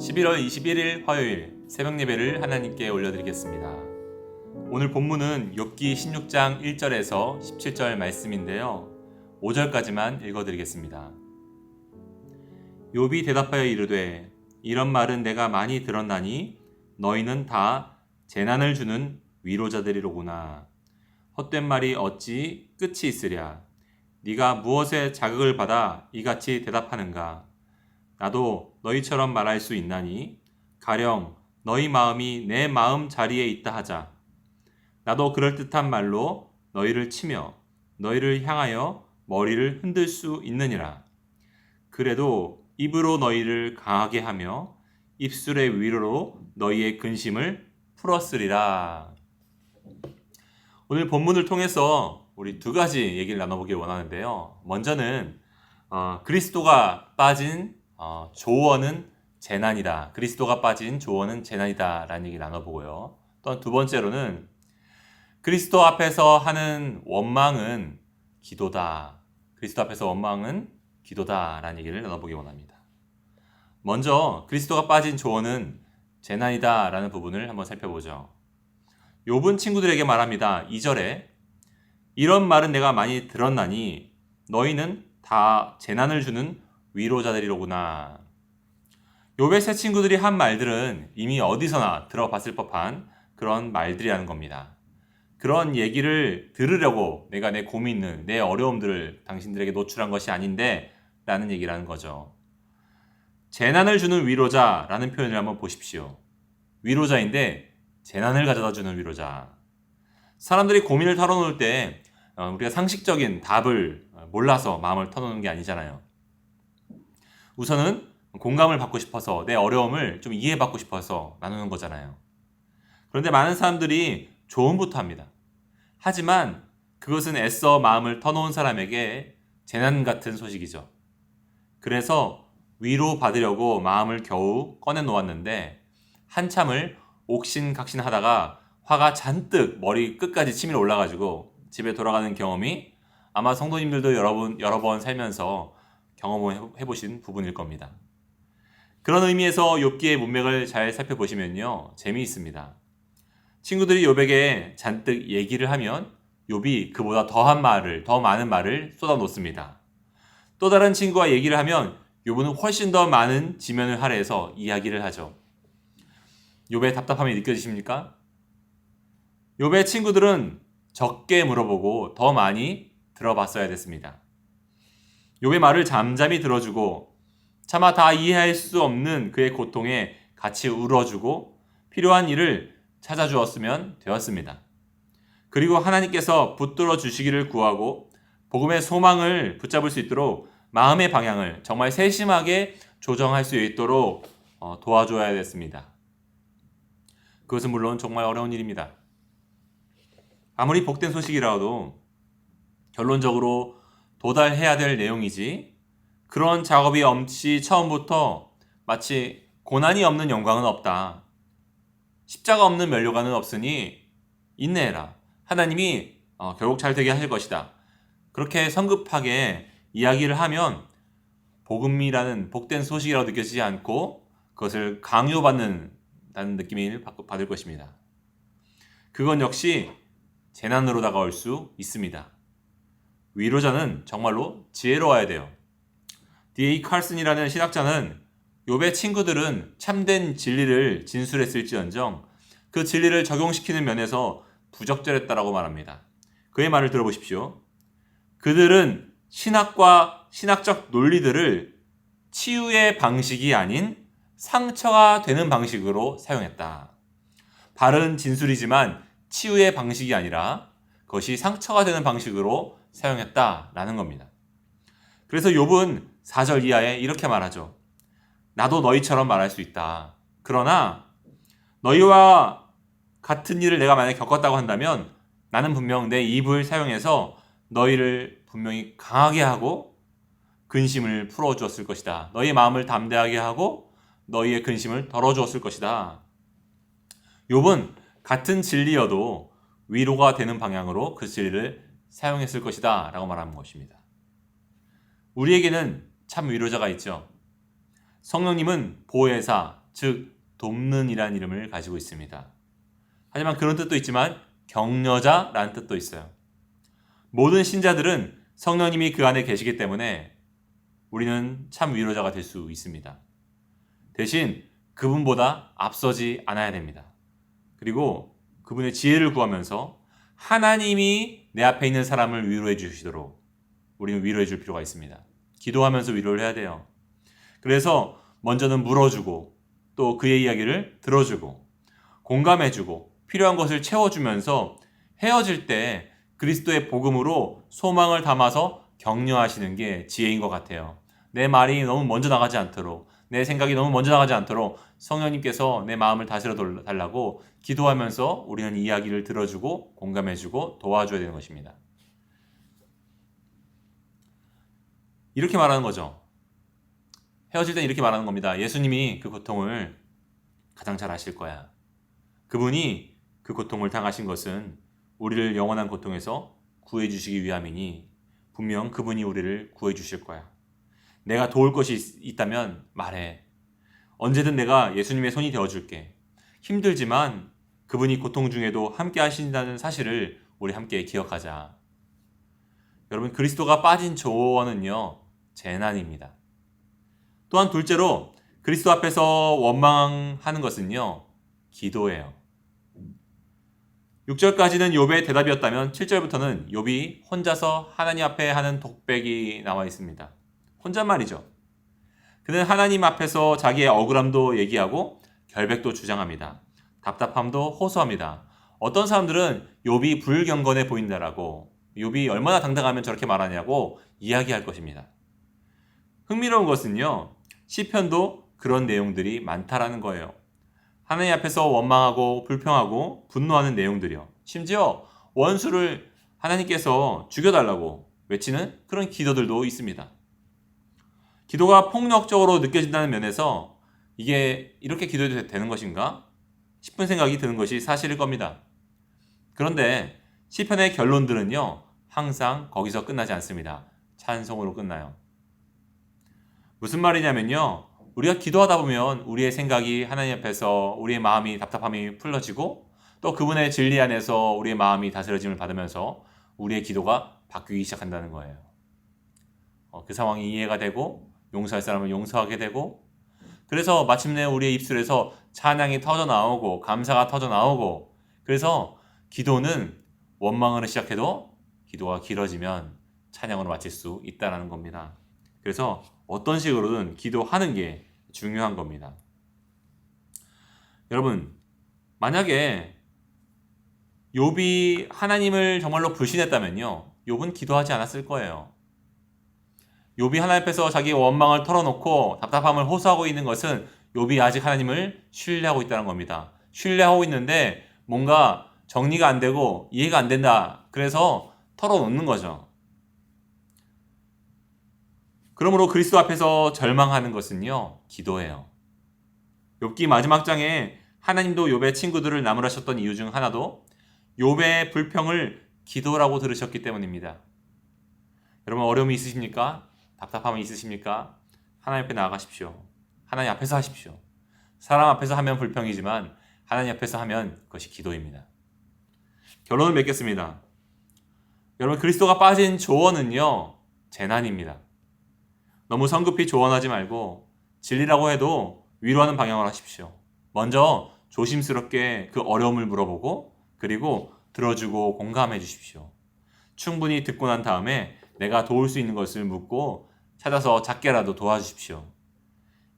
11월 21일 화요일 새벽 예배를 하나님께 올려드리겠습니다. 오늘 본문은 욥기 16장 1절에서 17절 말씀인데요. 5절까지만 읽어드리겠습니다. 욥이 대답하여 이르되 이런 말은 내가 많이 들었나니 너희는 다 재난을 주는 위로자들이로구나. 헛된 말이 어찌 끝이 있으랴. 네가 무엇에 자극을 받아 이같이 대답하는가. 나도 너희처럼 말할 수 있나니 가령 너희 마음이 내 마음 자리에 있다 하자. 나도 그럴듯한 말로 너희를 치며 너희를 향하여 머리를 흔들 수 있느니라. 그래도 입으로 너희를 강하게 하며 입술의 위로로 너희의 근심을 풀었으리라. 오늘 본문을 통해서 우리 두 가지 얘기를 나눠보길 원하는데요. 먼저는 그리스도가 빠진 조언은 재난이다. 그리스도가 빠진 조언은 재난이다 라는 얘기를 나눠보고요. 또한 두 번째로는 그리스도 앞에서 하는 원망은 기도다. 그리스도 앞에서 원망은 기도다 라는 얘기를 나눠보기 원합니다. 먼저 그리스도가 빠진 조언은 재난이다 라는 부분을 한번 살펴보죠. 욥은 친구들에게 말합니다. 2절에 이런 말은 내가 많이 들었나니 너희는 다 재난을 주는 위로자들이로구나. 욥의 세 친구들이 한 말들은 이미 어디서나 들어봤을 법한 그런 말들이라는 겁니다. 그런 얘기를 들으려고 내가 내 고민을, 내 어려움들을 당신들에게 노출한 것이 아닌데 라는 얘기라는 거죠. 재난을 주는 위로자라는 표현을 한번 보십시오. 위로자인데 재난을 가져다 주는 위로자. 사람들이 고민을 털어놓을 때 우리가 상식적인 답을 몰라서 마음을 터놓는 게 아니잖아요. 우선은 공감을 받고 싶어서 내 어려움을 좀 이해받고 싶어서 나누는 거잖아요. 그런데 많은 사람들이 조언부터 합니다. 하지만 그것은 애써 마음을 터놓은 사람에게 재난 같은 소식이죠. 그래서 위로받으려고 마음을 겨우 꺼내놓았는데 한참을 옥신각신하다가 화가 잔뜩 머리 끝까지 치밀어 올라가지고 집에 돌아가는 경험이 아마 성도님들도 여러 번 살면서 경험을 해보신 부분일 겁니다. 그런 의미에서 욥기의 문맥을 잘 살펴보시면요. 재미있습니다. 친구들이 욥에게 잔뜩 얘기를 하면 욥이 그보다 더 많은 말을 쏟아놓습니다. 또 다른 친구와 얘기를 하면 욥은 훨씬 더 많은 지면을 할애해서 이야기를 하죠. 욥의 답답함이 느껴지십니까? 욥의 친구들은 적게 물어보고 더 많이 들어봤어야 됐습니다. 욥의 말을 잠잠히 들어주고 차마 다 이해할 수 없는 그의 고통에 같이 울어주고 필요한 일을 찾아주었으면 되었습니다. 그리고 하나님께서 붙들어 주시기를 구하고 복음의 소망을 붙잡을 수 있도록 마음의 방향을 정말 세심하게 조정할 수 있도록 도와줘야 됐습니다. 그것은 물론 정말 어려운 일입니다. 아무리 복된 소식이라도 결론적으로 도달해야 될 내용이지 그런 작업이 없이 처음부터 마치 고난이 없는 영광은 없다. 십자가 없는 면류관은 없으니 인내해라. 하나님이 결국 잘 되게 하실 것이다. 그렇게 성급하게 이야기를 하면 복음이라는 복된 소식이라고 느껴지지 않고 그것을 강요받는다는 느낌을 받을 것입니다. 그건 역시 재난으로 다가올 수 있습니다. 위로자는 정말로 지혜로워야 돼요. D.A. 칼슨이라는 신학자는 욥의 친구들은 참된 진리를 진술했을지언정 그 진리를 적용시키는 면에서 부적절했다라고 말합니다. 그의 말을 들어보십시오. 그들은 신학과 신학적 논리들을 치유의 방식이 아닌 상처가 되는 방식으로 사용했다. 바른 진술이지만 치유의 방식이 아니라 그것이 상처가 되는 방식으로 사용했다라는 겁니다. 그래서 욥은 4절 이하에 이렇게 말하죠. 나도 너희처럼 말할 수 있다. 그러나 너희와 같은 일을 내가 만약에 겪었다고 한다면 나는 분명 내 입을 사용해서 너희를 분명히 강하게 하고 근심을 풀어주었을 것이다. 너희 마음을 담대하게 하고 너희의 근심을 덜어주었을 것이다. 욥은 같은 진리여도 위로가 되는 방향으로 그 진리를 사용했을 것이다 라고 말하는 것입니다. 우리에게는 참 위로자가 있죠. 성령님은 보혜사, 즉 돕는 이라는 이름을 가지고 있습니다. 하지만 그런 뜻도 있지만 격려자라는 뜻도 있어요. 모든 신자들은 성령님이 그 안에 계시기 때문에 우리는 참 위로자가 될 수 있습니다. 대신 그분보다 앞서지 않아야 됩니다. 그리고 그분의 지혜를 구하면서 하나님이 내 앞에 있는 사람을 위로해 주시도록 우리는 위로해 줄 필요가 있습니다. 기도하면서 위로를 해야 돼요. 그래서 먼저는 물어주고 또 그의 이야기를 들어주고 공감해주고 필요한 것을 채워주면서 헤어질 때 그리스도의 복음으로 소망을 담아서 격려하시는 게 지혜인 것 같아요. 내 말이 너무 먼저 나가지 않도록, 내 생각이 너무 먼저 나가지 않도록 성령님께서 내 마음을 다스려 달라고 기도하면서 우리는 이야기를 들어주고 공감해주고 도와줘야 되는 것입니다. 이렇게 말하는 거죠. 헤어질 땐 이렇게 말하는 겁니다. 예수님이 그 고통을 가장 잘 아실 거야. 그분이 그 고통을 당하신 것은 우리를 영원한 고통에서 구해주시기 위함이니 분명 그분이 우리를 구해주실 거야. 내가 도울 것이 있다면 말해. 언제든 내가 예수님의 손이 되어줄게. 힘들지만 그분이 고통 중에도 함께 하신다는 사실을 우리 함께 기억하자. 여러분, 그리스도가 빠진 조언은요, 재난입니다. 또한 둘째로 그리스도 앞에서 원망하는 것은요, 기도예요. 6절까지는 욥의 대답이었다면 7절부터는 욥이 혼자서 하나님 앞에 하는 독백이 나와 있습니다. 혼잣말이죠. 그는 하나님 앞에서 자기의 억울함도 얘기하고 결백도 주장합니다. 답답함도 호소합니다. 어떤 사람들은 욥이 불경건해 보인다라고, 욥이 얼마나 당당하면 저렇게 말하냐고 이야기할 것입니다. 흥미로운 것은요, 시편도 그런 내용들이 많다라는 거예요. 하나님 앞에서 원망하고 불평하고 분노하는 내용들이요. 심지어 원수를 하나님께서 죽여달라고 외치는 그런 기도들도 있습니다. 기도가 폭력적으로 느껴진다는 면에서 이게 이렇게 기도해도 되는 것인가 싶은 생각이 드는 것이 사실일 겁니다. 그런데 시편의 결론들은요, 항상 거기서 끝나지 않습니다. 찬송으로 끝나요. 무슨 말이냐면요, 우리가 기도하다 보면 우리의 생각이 하나님 앞에서 우리의 마음이 답답함이 풀어지고 또 그분의 진리 안에서 우리의 마음이 다스려짐을 받으면서 우리의 기도가 바뀌기 시작한다는 거예요. 그 상황이 이해가 되고 용서할 사람을 용서하게 되고, 그래서 마침내 우리의 입술에서 찬양이 터져 나오고 감사가 터져 나오고, 그래서 기도는 원망으로 시작해도 기도가 길어지면 찬양으로 마칠 수 있다는 겁니다. 그래서 어떤 식으로든 기도하는 게 중요한 겁니다. 여러분, 만약에 욥이 하나님을 정말로 불신했다면요, 욥은 기도하지 않았을 거예요. 욥이 하나님 앞에서 자기의 원망을 털어놓고 답답함을 호소하고 있는 것은 욥이 아직 하나님을 신뢰하고 있다는 겁니다. 신뢰하고 있는데 뭔가 정리가 안 되고 이해가 안 된다. 그래서 털어놓는 거죠. 그러므로 그리스도 앞에서 절망하는 것은요, 기도예요. 욥기 마지막 장에 하나님도 욥의 친구들을 나무라셨던 이유 중 하나도 욥의 불평을 기도라고 들으셨기 때문입니다. 여러분, 어려움이 있으십니까? 답답함이 있으십니까? 하나님 앞에 나아가십시오. 하나님 앞에서 하십시오. 사람 앞에서 하면 불평이지만 하나님 앞에서 하면 그것이 기도입니다. 결론을 맺겠습니다. 여러분, 그리스도가 빠진 조언은요, 재난입니다. 너무 성급히 조언하지 말고 진리라고 해도 위로하는 방향으로 하십시오. 먼저 조심스럽게 그 어려움을 물어보고 그리고 들어주고 공감해 주십시오. 충분히 듣고 난 다음에 내가 도울 수 있는 것을 묻고 찾아서 작게라도 도와주십시오.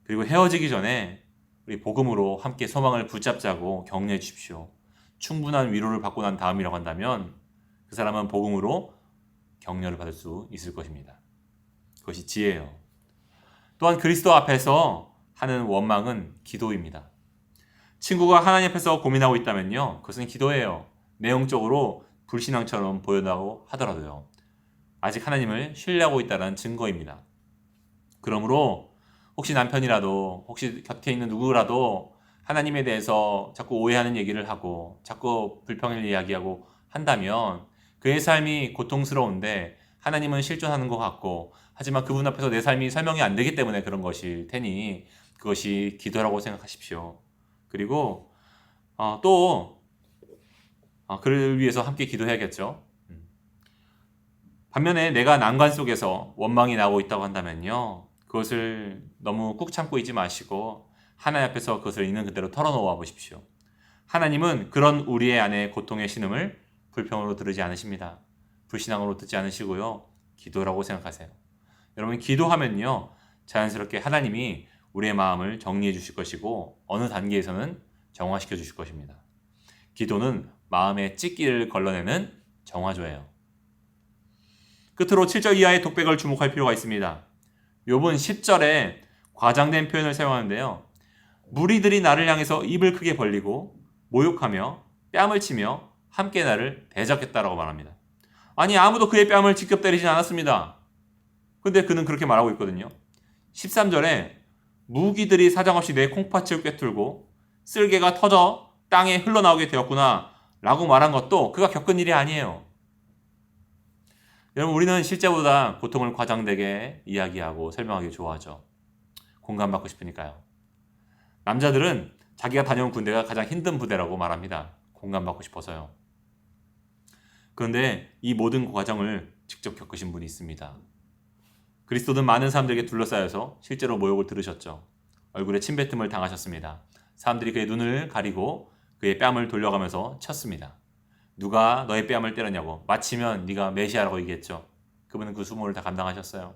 그리고 헤어지기 전에 우리 복음으로 함께 소망을 붙잡자고 격려해 주십시오. 충분한 위로를 받고 난 다음이라고 한다면 그 사람은 복음으로 격려를 받을 수 있을 것입니다. 그것이 지혜예요. 또한 그리스도 앞에서 하는 원망은 기도입니다. 친구가 하나님 앞에서 고민하고 있다면요, 그것은 기도예요. 내용적으로 불신앙처럼 보여다고 하더라도요, 아직 하나님을 신뢰하고 있다는 증거입니다. 그러므로 혹시 남편이라도, 혹시 곁에 있는 누구라도 하나님에 대해서 자꾸 오해하는 얘기를 하고 자꾸 불평을 이야기하고 한다면 그의 삶이 고통스러운데 하나님은 실존하는 것 같고, 하지만 그분 앞에서 내 삶이 설명이 안 되기 때문에 그런 것일 테니 그것이 기도라고 생각하십시오. 그리고 또 그를 위해서 함께 기도해야겠죠. 반면에 내가 난관 속에서 원망이 나오고 있다고 한다면요, 그것을 너무 꾹 참고 있지 마시고 하나님 앞에서 그것을 있는 그대로 털어놓아 보십시오. 하나님은 그런 우리의 안에 고통의 신음을 불평으로 들으지 않으십니다. 불신앙으로 듣지 않으시고요, 기도라고 생각하세요. 여러분, 기도하면요, 자연스럽게 하나님이 우리의 마음을 정리해 주실 것이고 어느 단계에서는 정화시켜 주실 것입니다. 기도는 마음의 찢기를 걸러내는 정화조예요. 끝으로 7절 이하의 독백을 주목할 필요가 있습니다. 욥은 10절에 과장된 표현을 사용하는데요. 무리들이 나를 향해서 입을 크게 벌리고 모욕하며 뺨을 치며 함께 나를 대적했다라고 말합니다. 아니, 아무도 그의 뺨을 직접 때리진 않았습니다. 근데 그는 그렇게 말하고 있거든요. 13절에 무기들이 사정없이 내 콩팥을 꿰뚫고 쓸개가 터져 땅에 흘러나오게 되었구나 라고 말한 것도 그가 겪은 일이 아니에요. 여러분, 우리는 실제보다 고통을 과장되게 이야기하고 설명하기 좋아하죠. 공감받고 싶으니까요. 남자들은 자기가 다녀온 군대가 가장 힘든 부대라고 말합니다. 공감받고 싶어서요. 그런데 이 모든 과정을 직접 겪으신 분이 있습니다. 그리스도는 많은 사람들에게 둘러싸여서 실제로 모욕을 들으셨죠. 얼굴에 침뱉음을 당하셨습니다. 사람들이 그의 눈을 가리고 그의 뺨을 돌려가면서 쳤습니다. 누가 너의 뺨을 때렸냐고, 마치면 네가 메시아라고 얘기했죠. 그분은 그 수모를 다 감당하셨어요.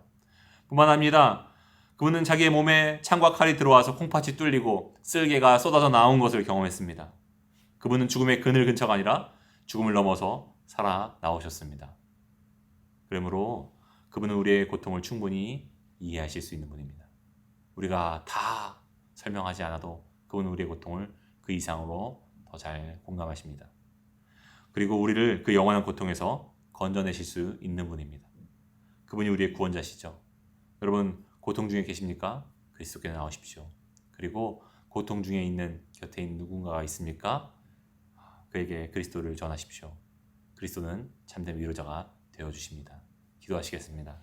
뿐만 아니라 그분은 자기의 몸에 창과 칼이 들어와서 콩팥이 뚫리고 쓸개가 쏟아져 나온 것을 경험했습니다. 그분은 죽음의 그늘 근처가 아니라 죽음을 넘어서 살아 나오셨습니다. 그러므로 그분은 우리의 고통을 충분히 이해하실 수 있는 분입니다. 우리가 다 설명하지 않아도 그분은 우리의 고통을 그 이상으로 더 잘 공감하십니다. 그리고 우리를 그 영원한 고통에서 건져내실 수 있는 분입니다. 그분이 우리의 구원자시죠. 여러분, 고통 중에 계십니까? 그리스도께 나오십시오. 그리고 고통 중에 있는 곁에 있는 누군가가 있습니까? 그에게 그리스도를 전하십시오. 그리스도는 참된 위로자가 되어주십니다. 기도하시겠습니다.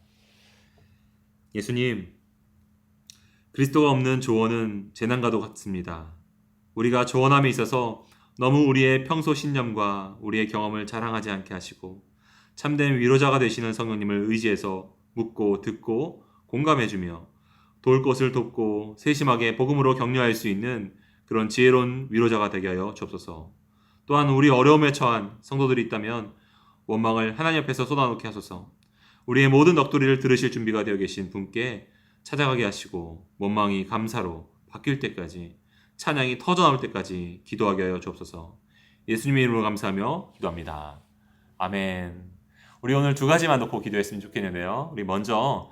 예수님, 그리스도가 없는 조언은 재난과도 같습니다. 우리가 조언함에 있어서 너무 우리의 평소 신념과 우리의 경험을 자랑하지 않게 하시고 참된 위로자가 되시는 성령님을 의지해서 묻고 듣고 공감해주며 도울 것을 돕고 세심하게 복음으로 격려할 수 있는 그런 지혜로운 위로자가 되게 하여 주옵소서. 또한 우리 어려움에 처한 성도들이 있다면 원망을 하나님 앞에서 쏟아놓게 하소서. 우리의 모든 넋두리를 들으실 준비가 되어 계신 분께 찾아가게 하시고 원망이 감사로 바뀔 때까지, 찬양이 터져나올 때까지 기도하게 하여 주옵소서. 예수님의 이름으로 감사하며 기도합니다. 아멘. 우리 오늘 두 가지만 놓고 기도했으면 좋겠는데요. 우리 먼저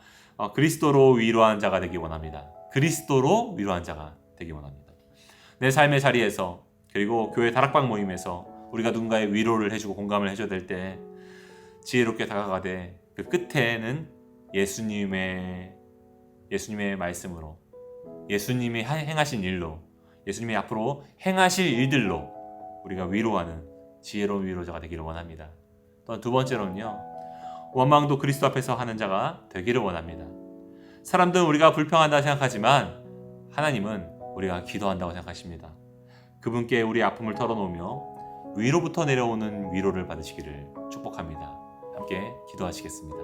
그리스도로 위로한 자가 되기 원합니다. 그리스도로 위로한 자가 되기 원합니다. 내 삶의 자리에서, 그리고 교회 다락방 모임에서 우리가 누군가의 위로를 해주고 공감을 해줘야 될 때 지혜롭게 다가가되 그 끝에는 예수님의 말씀으로, 예수님이 행하신 일로, 예수님이 앞으로 행하실 일들로 우리가 위로하는 지혜로운 위로자가 되기를 원합니다. 또 두 번째로는요, 원망도 그리스도 앞에서 하는 자가 되기를 원합니다. 사람들은 우리가 불평한다 생각하지만 하나님은 우리가 기도한다고 생각하십니다. 그분께 우리 아픔을 털어놓으며 위로부터 내려오는 위로를 받으시기를 축복합니다. 함께 기도하시겠습니다.